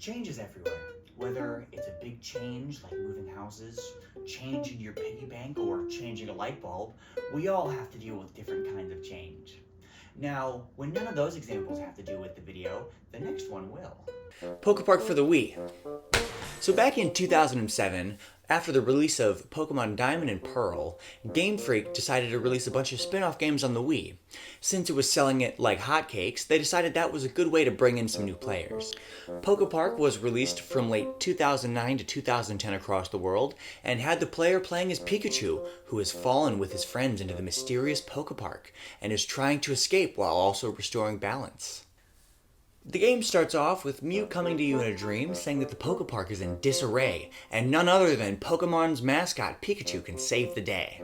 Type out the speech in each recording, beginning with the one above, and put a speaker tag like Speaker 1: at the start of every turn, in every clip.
Speaker 1: Change is everywhere. Whether it's a big change like moving houses, changing your piggy bank, or changing a light bulb, we all have to deal with different kinds of change. Now, when none of those examples have to do with the video, the next one will. PokePark for the Wii. So back in 2007, after the release of Pokemon Diamond and Pearl, Game Freak decided to release a bunch of spin-off games on the Wii. Since it was selling it like hotcakes, they decided that was a good way to bring in some new players. PokePark was released from late 2009 to 2010 across the world, and had the player playing as Pikachu, who has fallen with his friends into the mysterious Pokepark, and is trying to escape while also restoring balance. The game starts off with Mew coming to you in a dream saying that the Pokepark is in disarray, and none other than Pokemon's mascot Pikachu can save the day.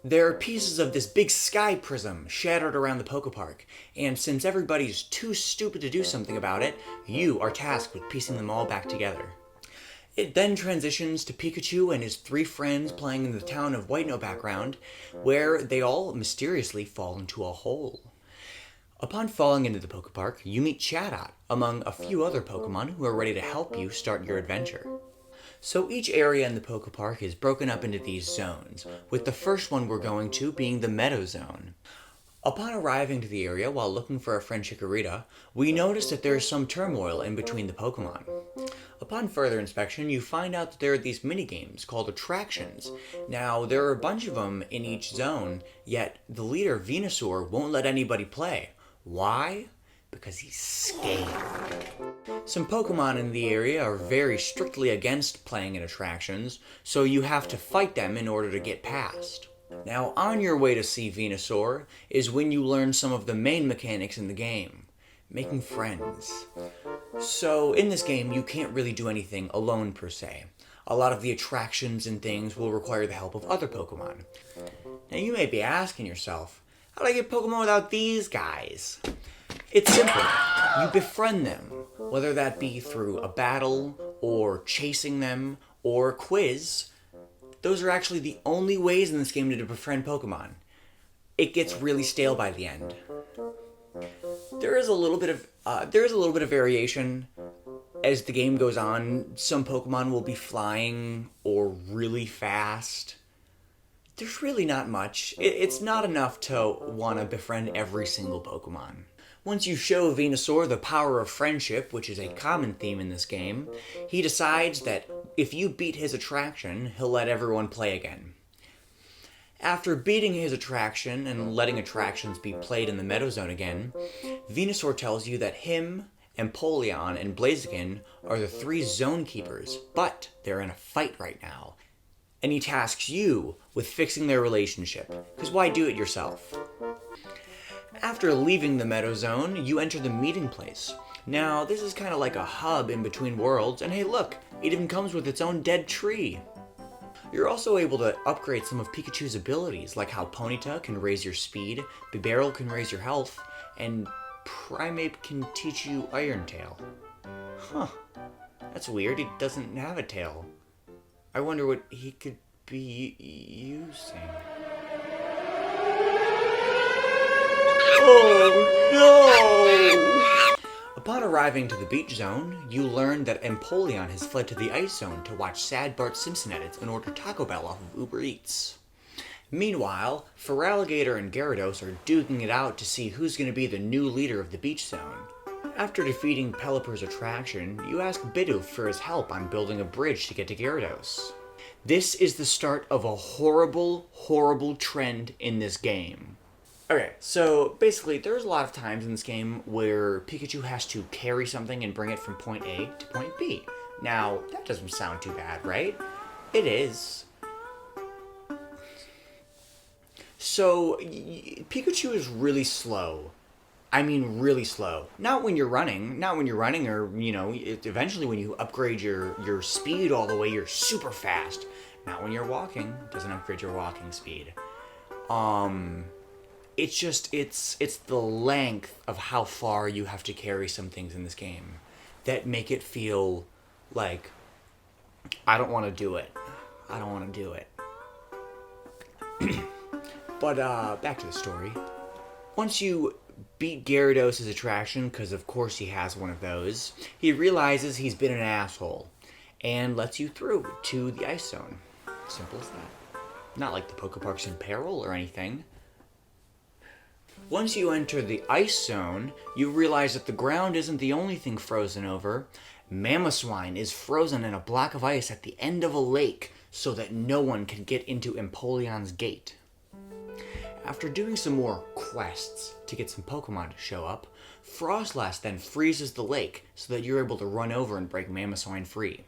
Speaker 1: There are pieces of this big sky prism shattered around the Pokepark, and since everybody's too stupid to do something about it, you are tasked with piecing them all back together. It then transitions to Pikachu and his three friends playing in the town of White Note background, where they all mysteriously fall into a hole. Upon falling into the Pokepark, you meet Chatot, among a few other Pokemon who are ready to help you start your adventure. So each area in the Pokepark is broken up into these zones, with the first one we're going to being the Meadow Zone. Upon arriving to the area while looking for our friend Chikorita, we notice that there is some turmoil in between the Pokemon. Upon further inspection, you find out that there are these minigames called attractions. Now, there are a bunch of them in each zone, yet the leader, Venusaur, won't let anybody play. Why? Because he's scared. Some Pokemon in the area are very strictly against playing in attractions, so you have to fight them in order to get past. Now, on your way to see Venusaur is when you learn some of the main mechanics in the game, making friends. So, in this game, you can't really do anything alone per se. A lot of the attractions and things will require the help of other Pokemon. Now, you may be asking yourself, how do I get Pokemon without these guys? It's simple. You befriend them, whether that be through a battle, or chasing them, or a quiz. Those are actually the only ways in this game to befriend Pokemon. It gets really stale by the end. There is a little bit of variation as the game goes on. Some Pokemon will be flying or really fast. There's really not much. It's not enough to want to befriend every single Pokemon. Once you show Venusaur the power of friendship, which is a common theme in this game, he decides that if you beat his attraction, he'll let everyone play again. After beating his attraction and letting attractions be played in the Meadow Zone again, Venusaur tells you that him, Empoleon, and Blaziken are the three zone keepers, but they're in a fight right now. And he tasks you with fixing their relationship, because why do it yourself? After leaving the Meadow Zone, you enter the meeting place. Now, this is kind of like a hub in between worlds, and hey look, it even comes with its own dead tree. You're also able to upgrade some of Pikachu's abilities, like how Ponyta can raise your speed, Bibarel can raise your health, and Primeape can teach you Iron Tail. Huh, that's weird, he doesn't have a tail. I wonder what he could be using. Oh no! Upon arriving to the beach zone, you learn that Empoleon has fled to the ice zone to watch sad Bart Simpson edits and order Taco Bell off of Uber Eats. Meanwhile, Feraligatr and Gyarados are duking it out to see who's going to be the new leader of the beach zone. After defeating Pelipper's attraction, you ask Bidoof for his help on building a bridge to get to Gyarados. This is the start of a horrible, horrible trend in this game. Okay, so basically there's a lot of times in this game where Pikachu has to carry something and bring it from point A to point B. Now, that doesn't sound too bad, right? It is. So, Pikachu is really slow. I mean really slow. Not when you're running, or, eventually when you upgrade your speed all the way, you're super fast. Not when you're walking, it doesn't upgrade your walking speed. It's the length of how far you have to carry some things in this game that make it feel like, I don't want to do it. But, back to the story. Once you beat Gyarados' attraction, because of course he has one of those, he realizes he's been an asshole and lets you through to the ice zone. Simple as that. Not like the Pokepark's in peril or anything. Once you enter the ice zone, you realize that the ground isn't the only thing frozen over. Mamoswine is frozen in a block of ice at the end of a lake so that no one can get into Empoleon's gate. After doing some more quests to get some Pokemon to show up, Frostlass then freezes the lake so that you're able to run over and break Mamoswine free.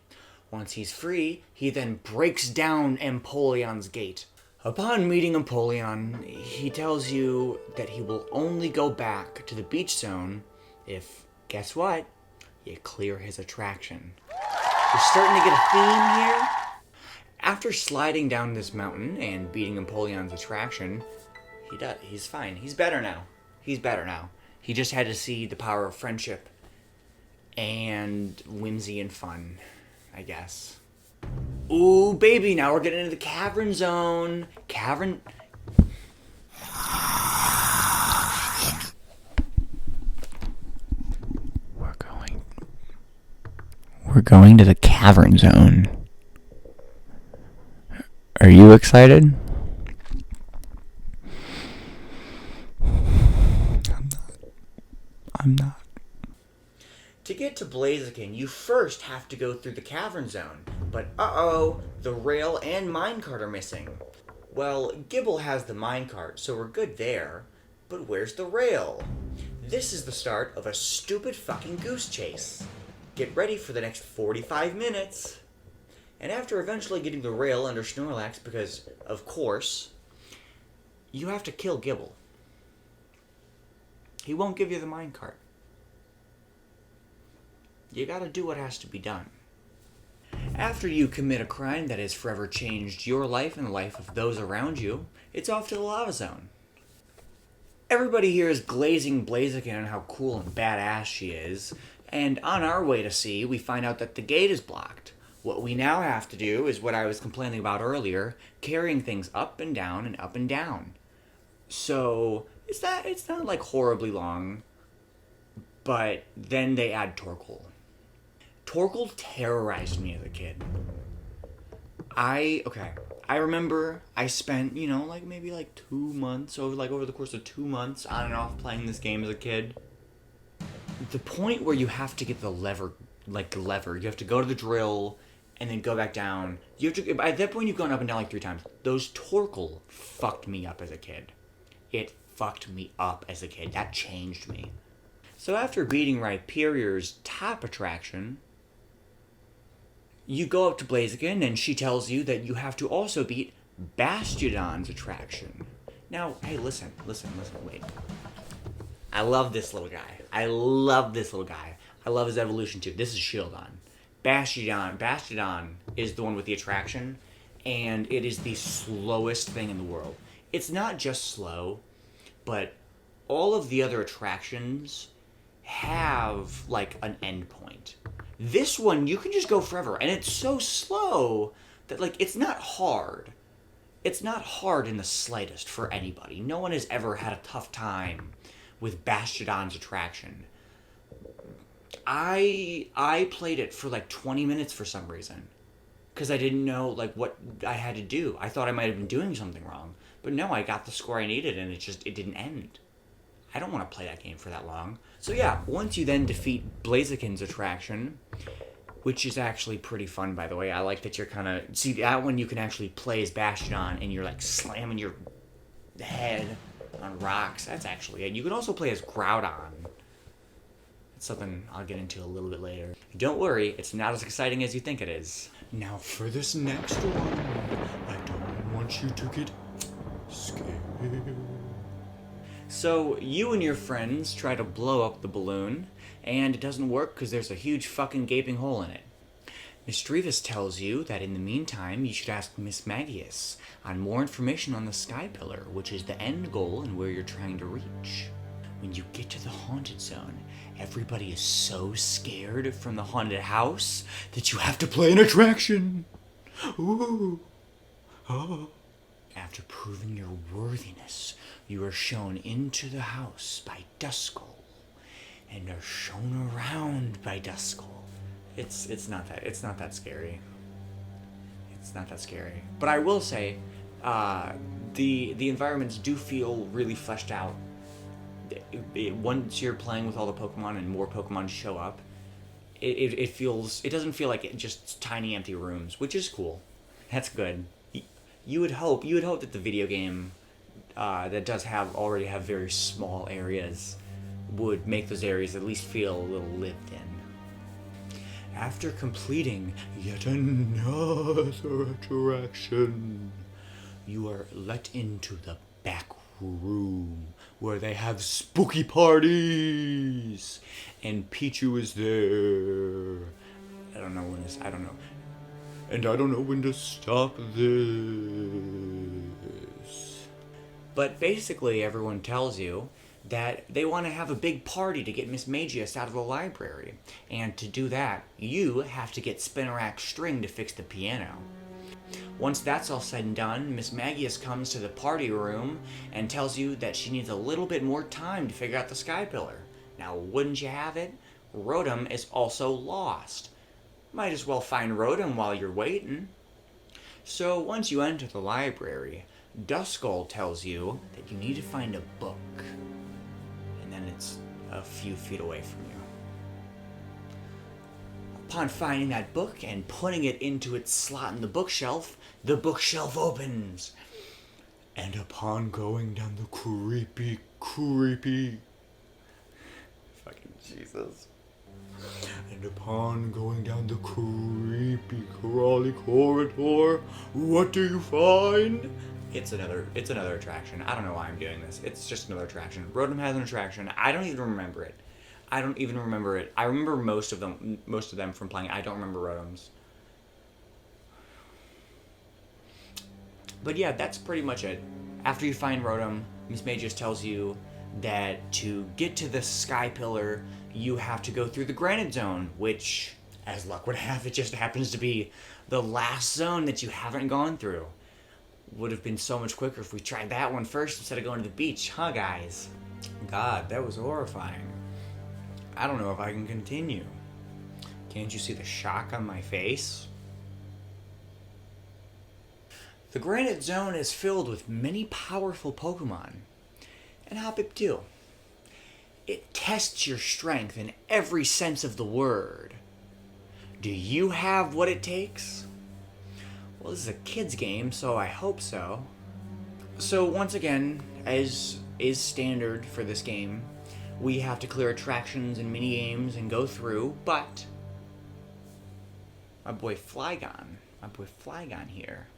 Speaker 1: Once he's free, he then breaks down Empoleon's gate. Upon meeting Empoleon, he tells you that he will only go back to the beach zone if, guess what, you clear his attraction. We're starting to get a theme here. After sliding down this mountain and beating Empoleon's attraction, he's fine. He's better now. He just had to see the power of friendship and whimsy and fun, I guess. Ooh, baby, now we're getting into the cavern zone. We're going to the cavern zone. Are you excited? I'm not. To get to Blaziken, you first have to go through the cavern zone. But the rail and minecart are missing. Well, Gible has the minecart, so we're good there. But where's the rail? This is the start of a stupid fucking goose chase. Get ready for the next 45 minutes. And after eventually getting the rail under Snorlax, because, of course, you have to kill Gible. He won't give you the minecart. You gotta do what has to be done. After you commit a crime that has forever changed your life and the life of those around you, it's off to the lava zone. Everybody here is glazing Blaziken on how cool and badass she is, and on our way to sea, we find out that the gate is blocked. What we now have to do is what I was complaining about earlier, carrying things up and down and up and down. So, it's not like horribly long, but then they add Torkoal. Torkoal terrorized me as a kid. I remember I spent, maybe 2 months, over the course of 2 months, on and off playing this game as a kid. The point where you have to get the lever, you have to go to the drill, and then go back down. At that point, you've gone up and down 3 times. Those Torkoal fucked me up as a kid. It fucked me up as a kid. That changed me. So after beating Rhyperior's top attraction, you go up to Blaziken, and she tells you that you have to also beat Bastiodon's attraction. Now, hey, listen, wait. I love this little guy. I love his evolution too. This is Shieldon. Bastiodon is the one with the attraction, and it is the slowest thing in the world. It's not just slow, but all of the other attractions have, an end point. This one, you can just go forever, and it's so slow that, it's not hard. It's not hard in the slightest for anybody. No one has ever had a tough time with Bastiodon's attraction. I played it for 20 minutes for some reason, because I didn't know what I had to do. I thought I might have been doing something wrong, but no, I got the score I needed, and it didn't end. I don't want to play that game for that long. So yeah, once you then defeat Blaziken's attraction, which is actually pretty fun, by the way. I like that you're kind of... See, that one you can actually play as Bastiodon, and you're slamming your head on rocks. That's actually it. You can also play as Groudon. It's something I'll get into a little bit later. Don't worry, it's not as exciting as you think it is. Now for this next one, I don't want you to get scared. So, you and your friends try to blow up the balloon, and it doesn't work because there's a huge fucking gaping hole in it. Misdreavus tells you that in the meantime, you should ask Miss Magius on more information on the Sky Pillar, which is the end goal and where you're trying to reach. When you get to the haunted zone, everybody is so scared from the haunted house that you have to play an attraction. Ooh. Oh. After proving your worthiness, you are shown into the house by Duskull, and are shown around by Duskull. It's not that scary. It's not that scary. But I will say, the environments do feel really fleshed out. Once you're playing with all the Pokemon and more Pokemon show up, it doesn't feel like just tiny empty rooms, which is cool. That's good. You would hope that the video game that does already have very small areas would make those areas at least feel a little lived in. After completing yet another attraction, you are let into the back room where they have spooky parties, and Pichu is there. I don't know, and I don't know when to stop this. But basically, everyone tells you that they want to have a big party to get Miss Magius out of the library. And to do that, you have to get Spinarak string to fix the piano. Once that's all said and done, Miss Magius comes to the party room and tells you that she needs a little bit more time to figure out the Sky Pillar. Now, wouldn't you have it? Rotom is also lost. Might as well find Rotom while you're waiting. So once you enter the library, Duskull tells you that you need to find a book. And then it's a few feet away from you. Upon finding that book and putting it into its slot in the bookshelf opens. And upon going down the creepy... Fucking Jesus. And upon going down the creepy crawly corridor, what do you find? It's another attraction. I don't know why I'm doing this. It's just another attraction. Rotom has an attraction. I don't even remember it. I remember most of them from playing. I don't remember Rotom's. But yeah, that's pretty much it. After you find Rotom, Miss Magius tells you that to get to the Sky Pillar, you have to go through the Granite Zone, which, as luck would have it, just happens to be the last zone that you haven't gone through. Would have been so much quicker if we tried that one first instead of going to the beach, huh, guys? God, that was horrifying. I don't know if I can continue. Can't you see the shock on my face? The Granite Zone is filled with many powerful Pokemon, and Hoppip too. It tests your strength in every sense of the word. Do you have what it takes? Well, this is a kid's game, so I hope so. So once again, as is standard for this game, we have to clear attractions and mini-games and go through, but my boy Flygon here,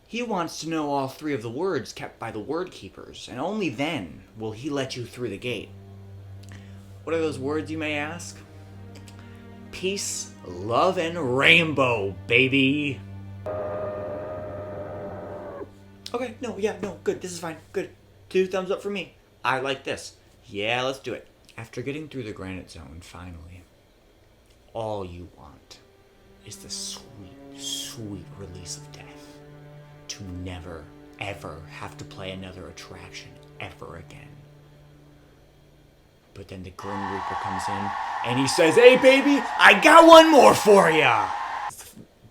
Speaker 1: he wants to know all 3 of the words kept by the word keepers, and only then will he let you through the gate. What are those words, you may ask? Peace, love, and rainbow, baby! Okay, no, good, this is fine, good. 2 thumbs up for me. I like this. Yeah, let's do it. After getting through the Granite Zone, finally, all you want is the sweet, sweet release of death. To never, ever have to play another attraction ever again. But then the Grim Reaper comes in, and he says, "Hey, baby, I got one more for ya!"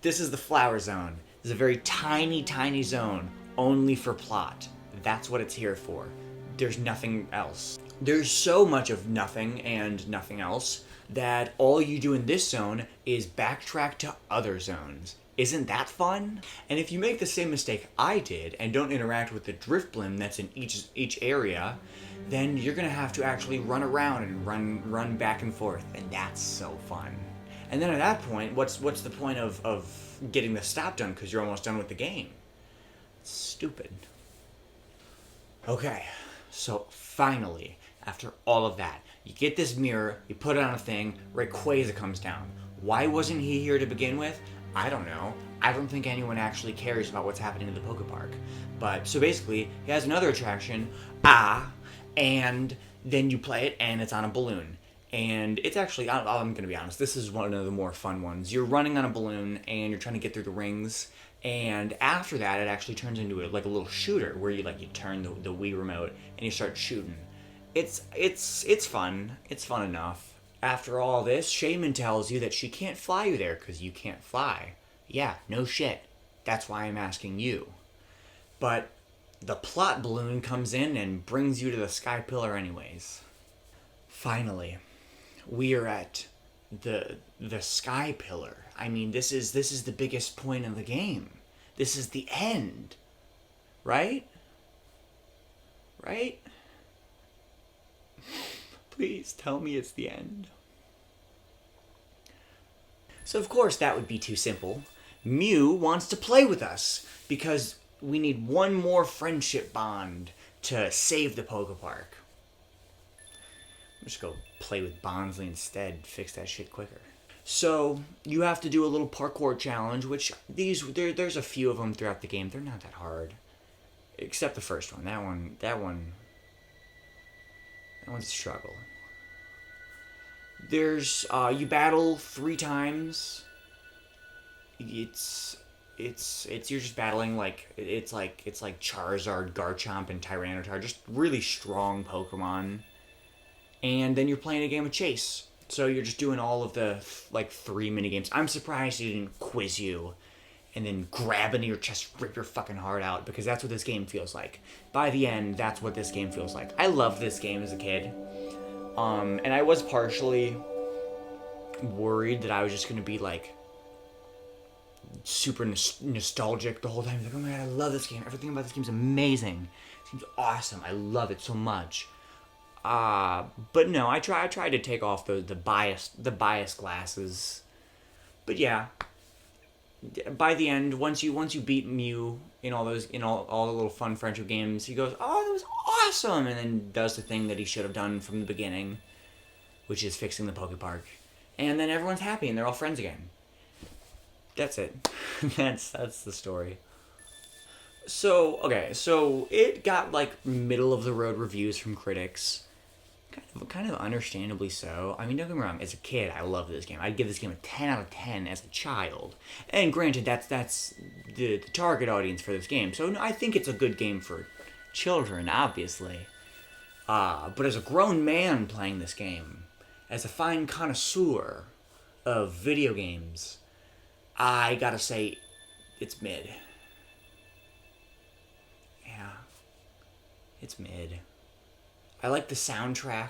Speaker 1: This is the Flower Zone. This is a very tiny, tiny zone, only for plot. That's what it's here for. There's nothing else. There's so much of nothing and nothing else that all you do in this zone is backtrack to other zones. Isn't that fun? And if you make the same mistake I did and don't interact with the Drifblim that's in each area, then you're gonna have to actually run around and run back and forth, and that's so fun. And then at that point, what's the point of getting the stop done because you're almost done with the game? It's stupid. Okay, so finally, after all of that, you get this mirror, you put it on a thing, Rayquaza comes down. Why wasn't he here to begin with? I don't know. I don't think anyone actually cares about what's happening in the Pokepark. But, so basically, he has another attraction, and then you play it, and it's on a balloon. And it's actually, I'm going to be honest, this is one of the more fun ones. You're running on a balloon and you're trying to get through the rings, and after that it actually turns into like a little shooter where you turn the Wii remote and you start shooting. It's fun. It's fun enough. After all this, Shaman tells you that she can't fly you there because you can't fly. Yeah, no shit. That's why I'm asking you. But the plot balloon comes in and brings you to the Sky Pillar anyways. Finally, we are at the Sky Pillar. I mean, this is the biggest point of the game. This is the end. Right? Right? Please tell me it's the end. So of course that would be too simple. Mew wants to play with us because we need one more friendship bond to save the Pokepark. Just go play with Bonsly instead, fix that shit quicker. So you have to do a little parkour challenge, which there's a few of them throughout the game. They're not that hard, except the first one. That one's a struggle. There's you battle 3 times. It's you're just battling it's like Charizard, Garchomp, and Tyranitar, just really strong Pokemon. And then you're playing a game of chase. So you're just doing all of the 3 mini games. I'm surprised he didn't quiz you and then grab into your chest, rip your fucking heart out, because that's what this game feels like. By the end, that's what this game feels like. I loved this game as a kid. And I was partially worried that I was just going to be super nostalgic the whole time. Like, oh my god, I love this game. Everything about this game is amazing. It seems awesome. I love it so much. But no, I tried to take off the bias glasses. But yeah, by the end, once you beat Mew in all the little fun friendship games, he goes, "Oh, that was awesome," and then does the thing that he should have done from the beginning, which is fixing the Pokepark, and then everyone's happy and they're all friends again. That's it. that's the story. So it got middle of the road reviews from critics. Kind of understandably so. I mean, don't get me wrong, as a kid, I loved this game. I'd give this game a 10 out of 10 as a child. And granted, that's the target audience for this game. So I think it's a good game for children, obviously. But as a grown man playing this game, as a fine connoisseur of video games, I gotta say, it's mid. Yeah. It's mid. I like the soundtrack.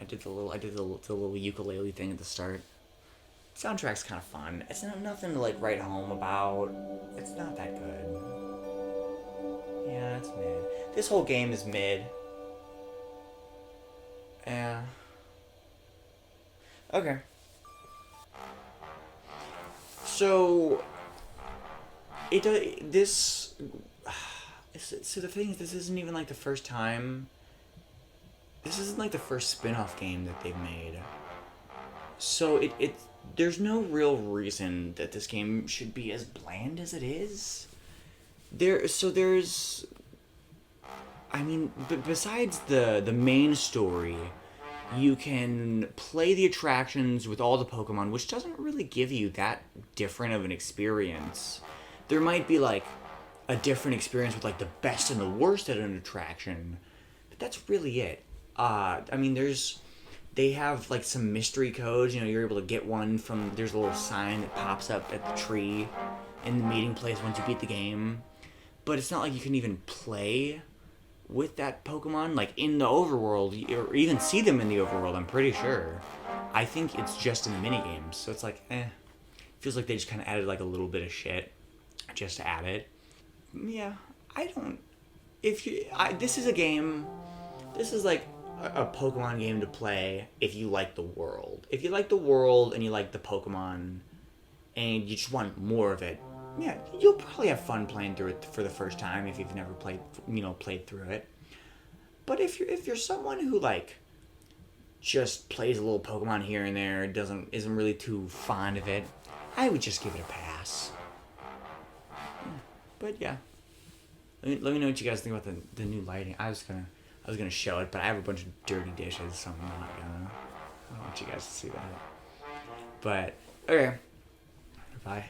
Speaker 1: I did the little ukulele thing at the start. Soundtrack's kind of fun. It's nothing to write home about. It's not that good. Yeah, it's mid. This whole game is mid. Yeah. Okay. So so the thing is, this isn't even the first time. This isn't the first spin-off game that they've made. So there's no real reason that this game should be as bland as it is. Besides the main story, you can play the attractions with all the Pokemon, which doesn't really give you that different of an experience. There might be a different experience with the best and the worst at an attraction, but that's really it. They have some mystery codes. You're able to get one from. There's a little sign that pops up at the tree in the meeting place once you beat the game. But it's not like you can even play with that Pokemon in the overworld, or even see them in the overworld. I'm pretty sure. I think it's just in the mini games. So it's feels like they just kind of added a little bit of shit just to add it. Yeah, I don't. This is a game. This is a Pokemon game to play if you like the world. If you like the world and you like the Pokemon and you just want more of it, yeah, you'll probably have fun playing through it for the first time if you've never played through it. But if you're someone who just plays a little Pokemon here and there, isn't really too fond of it, I would just give it a pass. Yeah. But yeah, let me know what you guys think about the new lighting. I was gonna show it, but I have a bunch of dirty dishes, so I'm not gonna.
Speaker 2: want you guys to see that. But okay, bye.